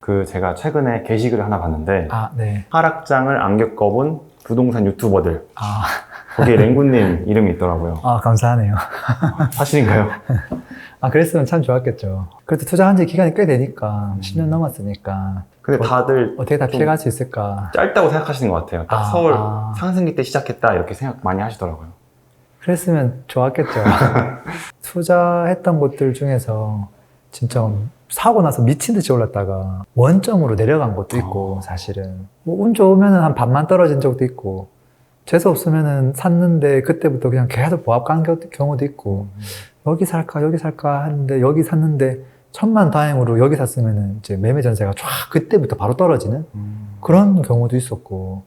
제가 최근에 게시글을 하나 봤는데 네. 하락장을 안 겪어본 부동산 유튜버들 거기에 랭구님 이름이 있더라고요. 감사하네요. 사실인가요? 그랬으면 참 좋았겠죠. 그래도 투자한 지 기간이 꽤 되니까 10년 넘었으니까 근데 다들 어떻게 다 좀 피해갈 수 있을까. 짧다고 생각하시는 것 같아요. 딱 서울 상승기 때 시작했다 이렇게 생각 많이 하시더라고요. 그랬으면 좋았겠죠. 투자했던 곳들 중에서 진짜 사고 나서 미친 듯이 올랐다가 원점으로 내려간 것도 있고, 사실은 뭐 운 좋으면 한 반만 떨어진 적도 있고, 재수 없으면은 샀는데 그때부터 그냥 계속 보합 간 경우도 있고, 여기 살까 하는데 여기 샀는데 천만다행으로 여기 샀으면은 이제 매매 전세가 쫙 그때부터 바로 떨어지는 그런 경우도 있었고,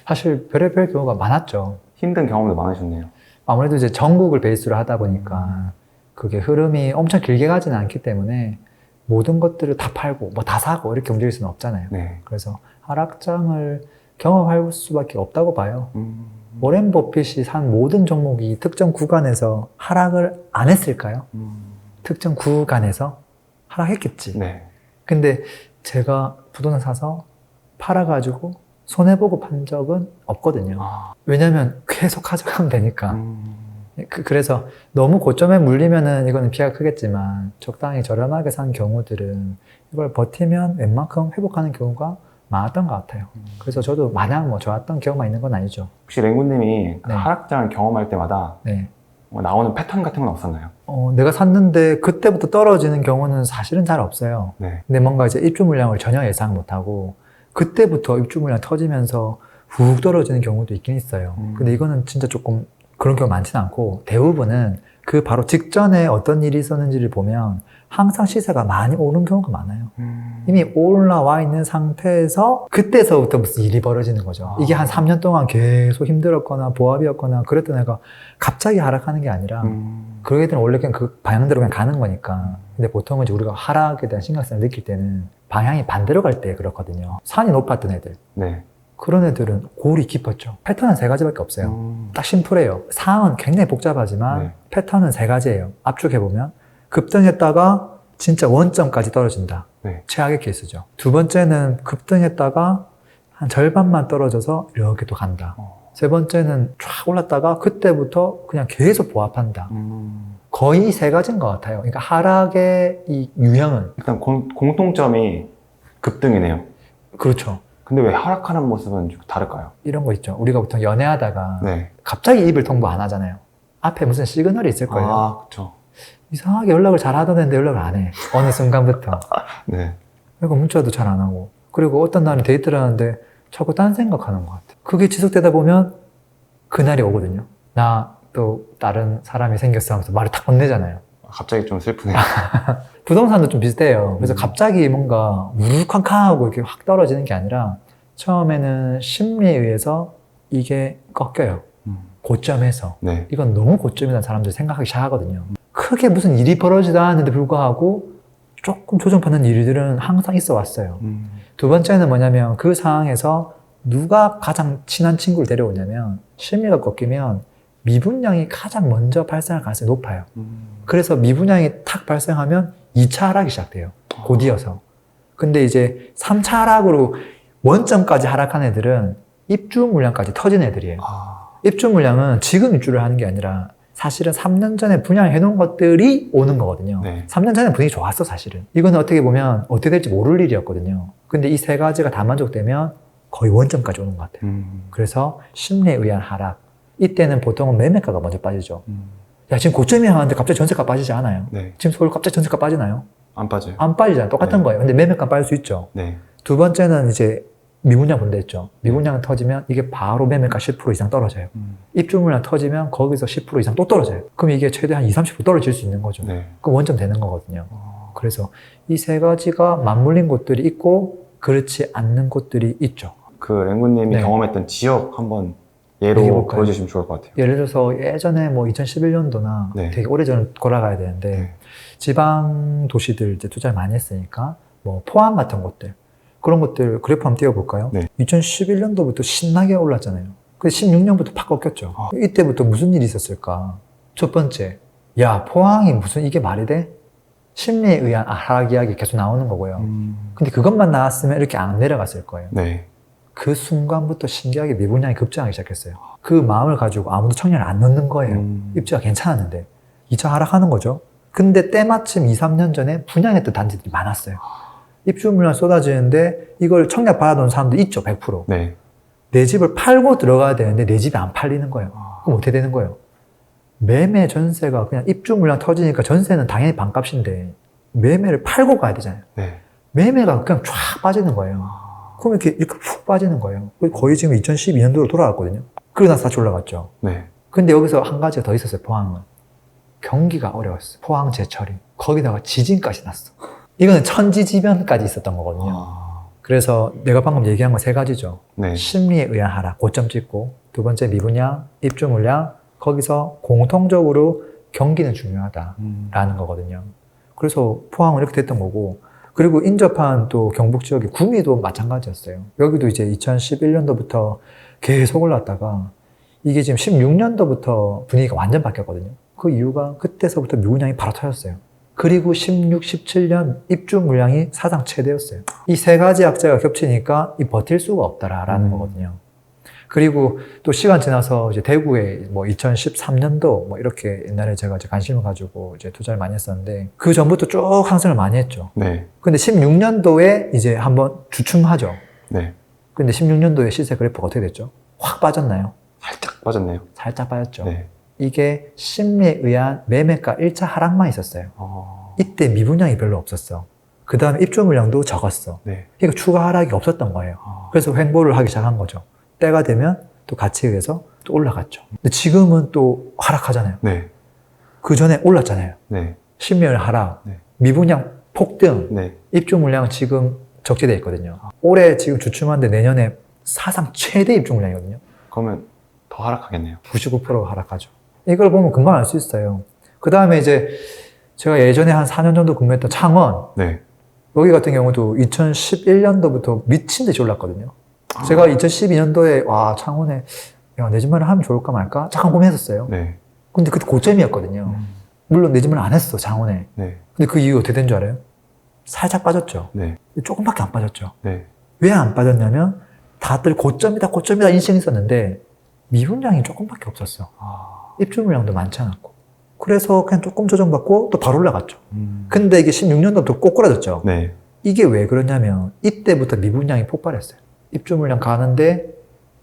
사실 별의별 경우가 많았죠. 힘든 경험도 많으셨네요. 아무래도 이제 전국을 베이스로 하다 보니까 그게 흐름이 엄청 길게 가지는 않기 때문에 모든 것들을 다 팔고 뭐 다 사고 이렇게 움직일 수는 없잖아요. 네. 그래서 하락장을 경험할 수밖에 없다고 봐요. 워렌 버핏이 산 모든 종목이 특정 구간에서 하락을 안 했을까요? 특정 구간에서 하락했겠지. 네. 근데 제가 부동산 사서 팔아가지고 손해보고 판 적은 없거든요. 왜냐면 계속 가져가면 되니까. 그래서 너무 고점에 물리면은 이거는 피해가 크겠지만, 적당히 저렴하게 산 경우들은 이걸 버티면 웬만큼 회복하는 경우가 많았던 것 같아요. 그래서 저도 마냥 뭐 좋았던 경우만 있는 건 아니죠. 혹시 랭구님이 네. 하락장을 경험할 때마다 네. 나오는 패턴 같은 건 없었나요? 내가 샀는데 그때부터 떨어지는 경우는 사실은 잘 없어요. 네. 근데 뭔가 이제 입주 물량을 전혀 예상 못하고 그때부터 입주 물량 터지면서 훅 떨어지는 경우도 있긴 있어요. 근데 이거는 진짜 조금 그런 경우 많지는 않고, 대부분은 그 바로 직전에 어떤 일이 있었는지를 보면 항상 시세가 많이 오른 경우가 많아요. 이미 올라와 있는 상태에서 그때서부터 무슨 일이 벌어지는 거죠. 이게 한 3년 동안 계속 힘들었거나 보합이었거나 그랬던 애가 갑자기 하락하는 게 아니라 그런 애들은 원래 그냥 그 방향대로 그냥 가는 거니까. 근데 보통은 이제 우리가 하락에 대한 심각성을 느낄 때는 방향이 반대로 갈 때 그렇거든요. 산이 높았던 애들. 네. 그런 애들은 골이 깊었죠. 패턴은 3가지밖에 없어요. 딱 심플해요. 상황은 굉장히 복잡하지만 네. 패턴은 3가지예요. 압축해보면 급등했다가 진짜 원점까지 떨어진다. 네. 최악의 케이스죠. 두 번째는 급등했다가 한 절반만 떨어져서 이렇게 또 간다. 세 번째는 쫙 올랐다가 그때부터 그냥 계속 보합한다. 거의 3가지인 것 같아요. 그러니까 하락의 이 유형은. 일단 공통점이 급등이네요. 그렇죠. 근데 왜 하락하는 모습은 좀 다를까요? 이런 거 있죠. 우리가 보통 연애하다가 네. 갑자기 입을 통보 안 하잖아요. 앞에 무슨 시그널이 있을 거예요. 그렇죠. 이상하게 연락을 잘 하던 애인데 연락을 안 해. 어느 순간부터. 네. 그리고 문자도 잘 안 하고. 그리고 어떤 날은 데이트를 하는데 자꾸 딴 생각하는 것 같아. 그게 지속되다 보면 그날이 오거든요. 나 또 다른 사람이 생겼어 하면서 말을 탁 건네잖아요. 갑자기 좀 슬프네요. 부동산도 좀 비슷해요. 그래서 갑자기 뭔가 우르쾅쾅하고 이렇게 확 떨어지는 게 아니라 처음에는 심리에 의해서 이게 꺾여요. 고점에서. 네. 이건 너무 고점이라는 사람들이 생각하기 시작하거든요. 크게 무슨 일이 벌어지지 않았는데 불구하고 조금 조정받는 일들은 항상 있어 왔어요. 두 번째는 뭐냐면 그 상황에서 누가 가장 친한 친구를 데려오냐면, 심리가 꺾이면 미분양이 가장 먼저 발생할 가능성이 높아요. 그래서 미분양이 탁 발생하면 2차 하락이 시작돼요. 곧이어서. 근데 이제 3차 하락으로 원점까지 하락한 애들은 입주 물량까지 터진 애들이에요. 입주 물량은 지금 입주를 하는 게 아니라 사실은 3년 전에 분양해 놓은 것들이 오는 거거든요. 네. 3년 전에 분위기 좋았어, 사실은. 이거는 어떻게 보면 어떻게 될지 모를 일이었거든요. 근데 이 3가지가 다 만족되면 거의 원점까지 오는 것 같아요. 그래서 심리에 의한 하락. 이때는 보통은 매매가가 먼저 빠지죠. 야, 지금 고점이 하는데 갑자기 전세가 빠지지 않아요. 네. 지금 서울 갑자기 전세가 빠지나요? 안 빠져요. 안 빠지잖아요. 똑같은 네. 거예요. 근데 매매가 빠질 수 있죠. 네. 두 번째는 이제 미분양 본다 했죠. 미분양 터지면 이게 바로 매매가 10% 이상 떨어져요. 입주 물량 터지면 거기서 10% 이상 또 떨어져요. 그럼 이게 최대 한 20-30% 떨어질 수 있는 거죠. 네. 그럼 원점 되는 거거든요. 그래서 이 3가지가 맞물린 곳들이 있고 그렇지 않는 곳들이 있죠. 랭구님이 네. 경험했던 지역 한번 예로 얘기해볼까요? 보여주시면 좋을 것 같아요. 예를 들어서 예전에 뭐 2011년도나 네. 되게 오래전 돌아가야 되는데, 네. 지방 도시들 이제 투자를 많이 했으니까 뭐 포항 같은 곳들, 그런 것들 그래프 한번 띄워볼까요? 네. 2011년도부터 신나게 올랐잖아요. 근데 16년부터 팍 꺾였죠. 이때부터 무슨 일이 있었을까? 첫 번째, 야, 포항이 무슨 이게 말이 돼? 심리에 의한 하락 이야기 계속 나오는 거고요. 근데 그것만 나왔으면 이렇게 안 내려갔을 거예요. 네. 그 순간부터 신기하게 미분양이 급증하기 시작했어요. 그 마음을 가지고 아무도 청약을 안 넣는 거예요. 입지가 괜찮았는데 2차 하락하는 거죠. 근데 때마침 2, 3년 전에 분양했던 단지들이 많았어요. 입주 물량 쏟아지는데 이걸 청약 받아놓은 사람도 있죠. 100%. 네. 내 집을 팔고 들어가야 되는데 내 집이 안 팔리는 거예요. 그럼 어떻게 되는 거예요? 매매 전세가 그냥 입주 물량 터지니까 전세는 당연히 반값인데 매매를 팔고 가야 되잖아요. 네. 매매가 그냥 쫙 빠지는 거예요. 그럼 이렇게 푹 빠지는 거예요. 거의 지금 2012년도로 돌아갔거든요. 그러고 나서 다시 올라갔죠. 네. 근데 여기서 한 가지가 더 있었어요. 포항은. 경기가 어려웠어요. 포항 제철이. 거기다가 지진까지 났어. 이거는 천지지변까지 있었던 거거든요. 그래서 내가 방금 얘기한 거 3가지죠. 네. 심리에 의한 하락, 고점 찍고, 2번째 미분양, 입주 물량, 거기서 공통적으로 경기는 중요하다라는 거거든요. 그래서 포항은 이렇게 됐던 거고, 그리고 인접한 또 경북 지역의 구미도 마찬가지였어요. 여기도 이제 2011년도부터 계속 올랐다가 이게 지금 16년도부터 분위기가 완전 바뀌었거든요. 그 이유가 그때서부터 미분양이 바로 터졌어요. 그리고 16, 17년 입주 물량이 사상 최대였어요. 이 3가지 악재가 겹치니까 이 버틸 수가 없다라는 거거든요. 그리고 또 시간 지나서 이제 대구에 뭐 2013년도 뭐 이렇게 옛날에 제가 이제 관심을 가지고 이제 투자를 많이 했었는데 그 전부터 쭉 상승을 많이 했죠. 네. 근데 16년도에 이제 한번 주춤하죠. 네. 근데 16년도에 시세 그래프가 어떻게 됐죠? 확 빠졌나요? 살짝 빠졌네요. 살짝 빠졌죠. 네. 이게 심리에 의한 매매가 1차 하락만 있었어요. 이때 미분양이 별로 없었어. 그 다음에 입주 물량도 적었어. 네. 그러니까 추가 하락이 없었던 거예요. 그래서 횡보를 하기 시작한 거죠. 때가 되면 또 가치에 의해서 또 올라갔죠. 근데 지금은 또 하락하잖아요. 네. 그 전에 올랐잖아요. 네. 심리의 하락, 네. 미분양 폭등, 네. 입주 물량은 지금 적재되어 있거든요. 올해 지금 주춤한데 내년에 사상 최대 입주 물량이거든요. 그러면 더 하락하겠네요. 99% 하락하죠. 이걸 보면 금방 알 수 있어요. 그 다음에 이제 제가 예전에 한 4년 정도 근무했던 창원, 네. 여기 같은 경우도 2011년도부터 미친 듯이 올랐거든요. 제가 2012년도에 와 창원에 야, 내 집만을 하면 좋을까 말까 잠깐 고민했었어요. 네. 근데 그때 고점이었거든요. 물론 내 집을 안 했어 창원에. 네. 근데 그 이유 어떻게 된 줄 알아요? 살짝 빠졌죠. 네. 조금밖에 안 빠졌죠. 네. 왜 안 빠졌냐면 다들 고점이다 고점이다 인식이 있었는데 미분량이 조금밖에 없었어. 입주 물량도 많지 않았고. 그래서 그냥 조금 조정받고 또 바로 올라갔죠. 근데 이게 16년도부터 꼬꾸라졌죠. 네. 이게 왜 그러냐면 이때부터 미분량이 폭발했어요. 입주 물량 가는데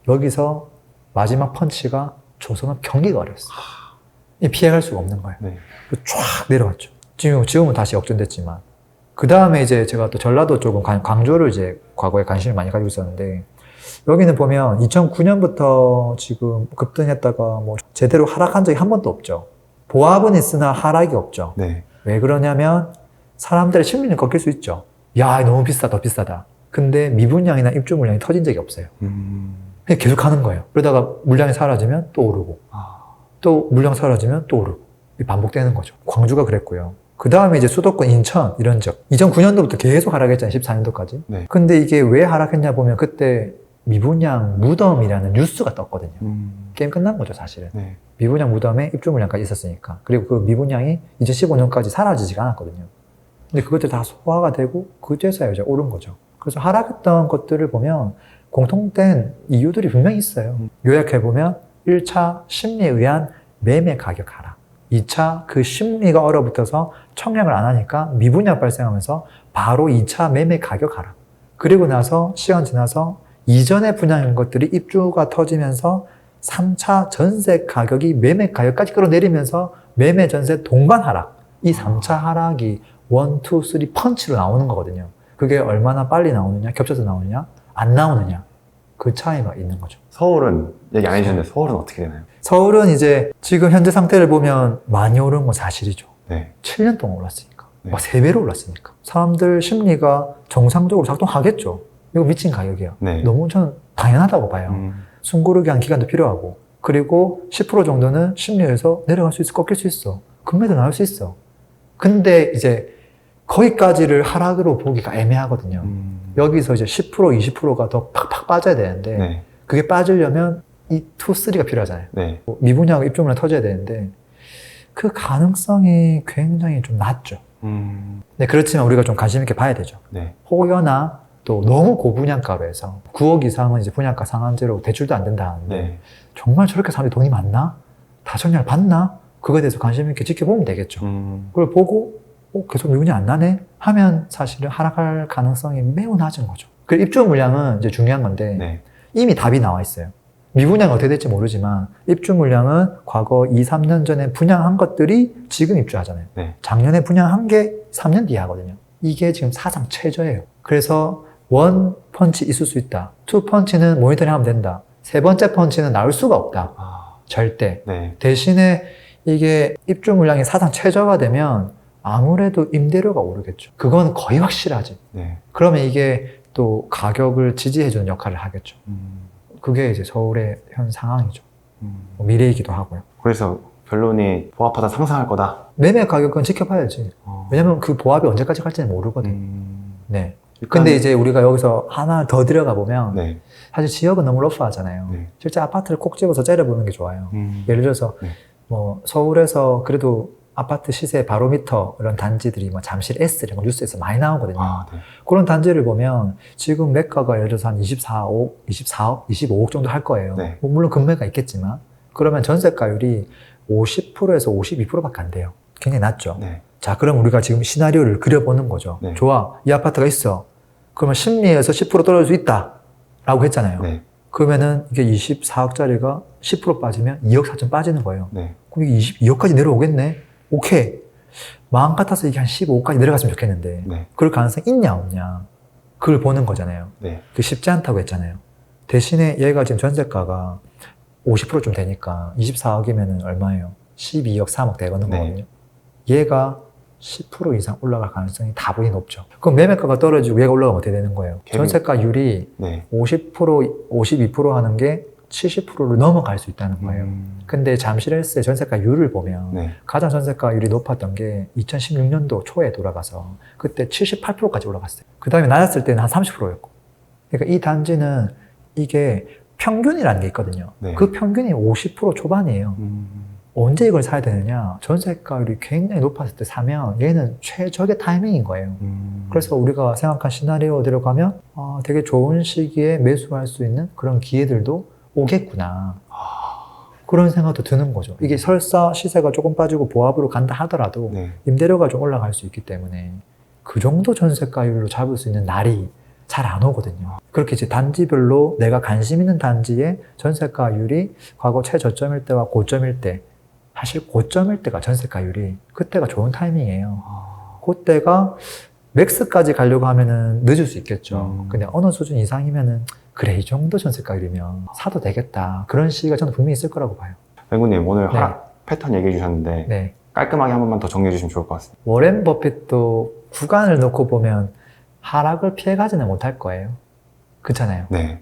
여기서 마지막 펀치가 조성은 경기가 어려웠어요. 피해갈 수가 없는 거예요. 네. 쫙 내려왔죠. 지금은 다시 역전됐지만. 그 다음에 이제 제가 또 전라도 쪽은 광주를 이제 과거에 관심을 많이 가지고 있었는데 여기는 보면 2009년부터 지금 급등했다가 뭐 제대로 하락한 적이 한 번도 없죠. 보합은 있으나 하락이 없죠. 네. 왜 그러냐면 사람들의 심리는 꺾일 수 있죠. 야, 너무 비싸다, 더 비싸다. 근데 미분양이나 입주 물량이 터진 적이 없어요. 그냥 계속 하는 거예요. 그러다가 물량이 사라지면 또 오르고, 또 물량 사라지면 또 오르고, 반복되는 거죠. 광주가 그랬고요. 그 다음에 이제 수도권 인천 이런 지역. 2009년도부터 계속 하락했잖아요. 14년도까지. 네. 근데 이게 왜 하락했냐 보면 그때 미분양 무덤이라는 뉴스가 떴거든요. 게임 끝난 거죠, 사실은. 네. 미분양 무덤에 입주 물량까지 있었으니까. 그리고 그 미분양이 2015년까지 사라지지가 않았거든요. 근데 그것들 다 소화가 되고 그제서야 이제 오른 거죠. 그래서 하락했던 것들을 보면 공통된 이유들이 분명히 있어요. 요약해보면 1차 심리에 의한 매매 가격 하락. 2차 그 심리가 얼어붙어서 청약을 안 하니까 미분양 발생하면서 바로 2차 매매 가격 하락. 그리고 나서 시간 지나서 이전에 분양한 것들이 입주가 터지면서 3차 전세 가격이 매매 가격까지 끌어내리면서 매매 전세 동반 하락. 이 3차 하락이 1, 2, 3 펀치로 나오는 거거든요. 그게 얼마나 빨리 나오느냐, 겹쳐서 나오느냐, 안 나오느냐. 그 차이가 있는 거죠. 서울은 얘기 안 해주셨는데 서울은 어떻게 되나요? 서울은 이제 지금 현재 상태를 보면 많이 오른 건 사실이죠. 네. 7년 동안 올랐으니까. 네. 막 3배로 올랐으니까. 사람들 심리가 정상적으로 작동하겠죠. 이거 미친 가격이에요. 네. 너무 저는 당연하다고 봐요. 숨고르기 한 기간도 필요하고, 그리고 10% 정도는 심리에서 내려갈 수 있어, 꺾일 수 있어. 금매도 나올 수 있어. 근데 이제 거기까지를 하락으로 보기가 애매하거든요. 여기서 이제 10%, 20%가 더 팍팍 빠져야 되는데, 네. 그게 빠지려면 이 2, 3가 필요하잖아요. 네. 미분양 입주물량 터져야 되는데, 그 가능성이 굉장히 좀 낮죠. 네, 그렇지만 우리가 좀 관심 있게 봐야 되죠. 네. 혹여나 또 너무 고분양가로 해서 9억 이상은 이제 분양가 상한제로 대출도 안 된다 하는데 네. 정말 저렇게 사람들이 돈이 많나? 다정리를 받나? 그거에 대해서 관심 있게 지켜보면 되겠죠. 그걸 보고 계속 미분이 안 나네? 하면 사실은 하락할 가능성이 매우 낮은 거죠. 그 입주 물량은 이제 중요한 건데 네. 이미 답이 나와 있어요. 미분양이 어떻게 될지 모르지만 입주 물량은 과거 2, 3년 전에 분양한 것들이 지금 입주하잖아요. 네. 작년에 분양한 게 3년 뒤에 하거든요. 이게 지금 사상 최저예요. 그래서 원 펀치 있을 수 있다. 투 펀치는 모니터링 하면 된다. 세 번째 펀치는 나올 수가 없다. 절대. 네. 대신에 이게 입주 물량이 사상 최저가 되면 아무래도 임대료가 오르겠죠. 그건 거의 확실하지. 네. 그러면 이게 또 가격을 지지해주는 역할을 하겠죠. 그게 이제 서울의 현 상황이죠. 뭐 미래이기도 하고요. 그래서 결론이 보합하다 상승할 거다. 매매 가격은 지켜봐야지. 왜냐면 그 보합이 언제까지 갈지는 모르거든. 네. 근데 이제 우리가 여기서 하나 더 들어가 보면 네. 사실 지역은 너무 러프하잖아요. 네. 실제 아파트를 콕 집어서 째려보는 게 좋아요. 예를 들어서 네. 뭐 서울에서 그래도 아파트 시세 바로미터 이런 단지들이 뭐 잠실 S 이런 거 뉴스에서 많이 나오거든요. 네. 그런 단지를 보면 지금 매가가 예를 들어서 한 24억, 25억 정도 할 거예요. 네. 뭐 물론 금매가 있겠지만 그러면 전세가율이 50%에서 52%밖에 안 돼요. 굉장히 낮죠. 네. 자, 그럼 우리가 지금 시나리오를 그려보는 거죠. 네. 좋아, 이 아파트가 있어. 그러면 심리에서 10% 떨어질 수 있다 라고 했잖아요. 네. 그러면은 이게 24억짜리가 10% 빠지면 2억 4천 빠지는 거예요. 네. 그럼 이게 22억까지 내려오겠네? 오케이. 마음 같아서 이게 한 15억까지 내려갔으면 좋겠는데 네. 그럴 가능성이 있냐 없냐 그걸 보는 거잖아요. 네. 그 쉽지 않다고 했잖아요. 대신에 얘가 지금 전세가가 50%좀 되니까 24억이면 얼마예요? 12억 3억 되거는 네. 거거든요. 얘가 10% 이상 올라갈 가능성이 다분히 높죠. 그럼 매매가가 떨어지고 얘가 올라가면 어떻게 되는 거예요? 전세가율이 네. 50%, 52% 하는 게 70%를 넘어갈 수 있다는 거예요. 근데 잠실S의 전세가율을 보면 네. 가장 전세가율이 높았던 게 2016년도 초에 돌아가서 그때 78%까지 올라갔어요. 그 다음에 낮았을 때는 한 30%였고. 그러니까 이 단지는 이게 평균이라는 게 있거든요. 네. 그 평균이 50% 초반이에요. 언제 이걸 사야 되느냐? 전세가율이 굉장히 높았을 때 사면 얘는 최적의 타이밍인 거예요. 그래서 우리가 생각한 시나리오대로 가면 되게 좋은 시기에 매수할 수 있는 그런 기회들도 오겠구나. 그런 생각도 드는 거죠. 이게 설사 시세가 조금 빠지고 보합으로 간다 하더라도 네. 임대료가 좀 올라갈 수 있기 때문에 그 정도 전세가율로 잡을 수 있는 날이 잘 안 오거든요. 그렇게 이제 단지별로 내가 관심 있는 단지의 전세가율이 과거 최저점일 때와 고점일 때, 사실 고점일 때가 전세가율이 그때가 좋은 타이밍이에요. 그때가 맥스까지 가려고 하면은 늦을 수 있겠죠. 근데 어느 수준 이상이면은 그래 이 정도 전세가율이면 사도 되겠다. 그런 시기가 저는 분명히 있을 거라고 봐요. 맹구님 오늘 네. 하락 패턴 얘기해 주셨는데 네. 깔끔하게 한 번만 더 정리해 주시면 좋을 것 같습니다. 워렌 버핏도 구간을 놓고 보면 하락을 피해가지는 못할 거예요. 그렇잖아요. 네.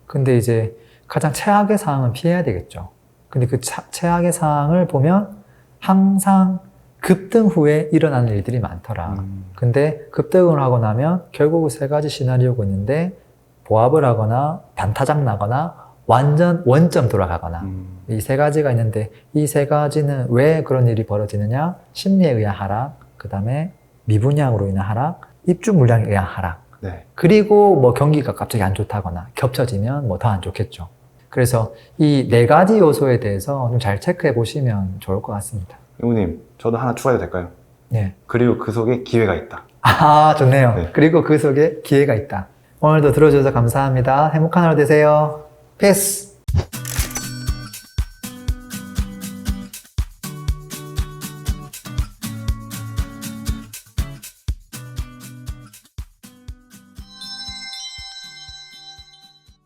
근데 이제 가장 최악의 상황은 피해야 되겠죠. 근데 그 최악의 상황을 보면 항상 급등 후에 일어나는 일들이 많더라. 근데 급등을 하고 나면 결국 세 가지 시나리오가 있는데 보합을 하거나 반타작 나거나 완전 원점 돌아가거나 이 세 가지가 있는데 이 세 가지는 왜 그런 일이 벌어지느냐? 심리에 의한 하락, 그 다음에 미분양으로 인한 하락, 입주 물량에 의한 하락. 네. 그리고 뭐 경기가 갑자기 안 좋다거나 겹쳐지면 뭐 더 안 좋겠죠. 그래서 이 네 가지 요소에 대해서 좀 잘 체크해 보시면 좋을 것 같습니다. 맹구님 저도 하나 추가해도 될까요? 네. 그리고 그 속에 기회가 있다. 아, 좋네요. 네. 그리고 그 속에 기회가 있다. 오늘도 들어주셔서 감사합니다. 행복한 하루 되세요. 피스!